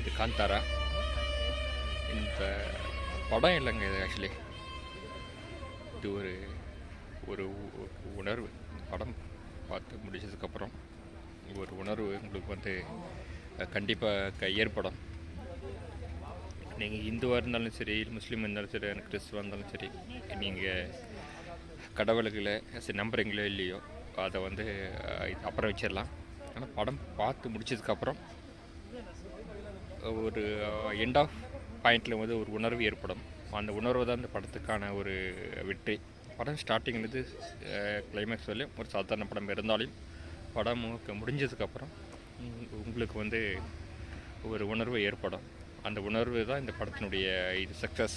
இது காந்தாரா. இந்த படம் இல்லைங்க, இது ஆக்சுவலி இது ஒரு ஒரு உணர்வு. படம் பார்த்து முடிச்சதுக்கப்புறம் ஒரு உணர்வு உங்களுக்கு வந்து கண்டிப்பாக ஏற்படும். நீங்கள் இந்துவாக இருந்தாலும் சரி, முஸ்லீம் இருந்தாலும் சரி, கிறிஸ்துவாக இருந்தாலும் சரி, நீங்கள் கடவுள்களை நம்புறீங்களோ இல்லையோ அதை வந்து அப்புறம் வச்சிடலாம். ஆனால் படம் பார்த்து முடிச்சதுக்கப்புறம் ஒரு எண்ட் ஆஃப் பாயிண்டில் வந்து ஒரு உணர்வு ஏற்படும். அந்த உணர்வு தான் இந்த படத்துக்கான ஒரு வெற்றி. படம் ஸ்டார்டிங்லேருந்து கிளைமேக்ஸ் வரலையும் ஒரு சாதாரண படம் இருந்தாலும் படம் முடிஞ்சதுக்கப்புறம் உங்களுக்கு வந்து ஒரு உணர்வு ஏற்படும். அந்த உணர்வு தான் இந்த படத்தினுடைய இது சக்ஸஸ்.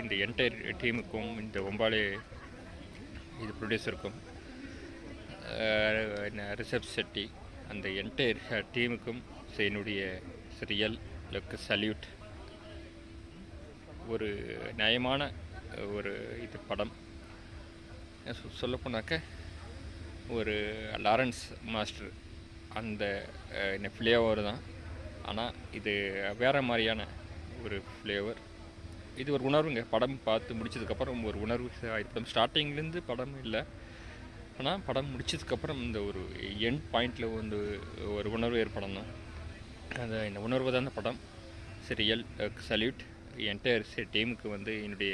இந்த என்டையர் டீமுக்கும், இந்த ஒம்பாலே இது ப்ரொடியூசருக்கும், ரிஷப் செட்டி, அந்த என்டையர் டீமுக்கும் என்னுடைய ரியல் சல்யூட். ஒரு நியாயமான ஒரு இது படம். சொல்லப்போனாக்க ஒரு லாரன்ஸ் மாஸ்டர் அந்த ஃப்ளேவர் தான். ஆனால் இது வேறு மாதிரியான ஒரு ஃப்ளேவர். இது ஒரு உணர்வுங்க. படம் பார்த்து முடிச்சதுக்கப்புறம் ஒரு உணர்வு ஏற்படும். ஸ்டார்டிங்லேருந்து படம் இல்லை, ஆனால் படம் முடிச்சதுக்கப்புறம் இந்த ஒரு எண்ட் பாயிண்டில் வந்து ஒரு உணர்வு ஏற்படணும். இந்த உணர்வு தான் இந்த படம். Real salute. என்டையர் டீமுக்கு வந்து என்னுடைய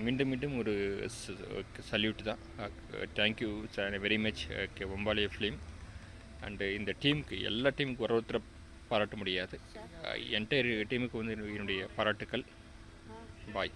மீண்டும் மீண்டும் ஒரு சல்யூட் தான். Thank you very much Ombale film. And இந்த டீமுக்கு, எல்லா டீமுக்கு ஒருத்தரை பாராட்ட முடியாது. என்டையர் டீமுக்கு வந்து என்னுடைய பாராட்டுக்கள். பாய்.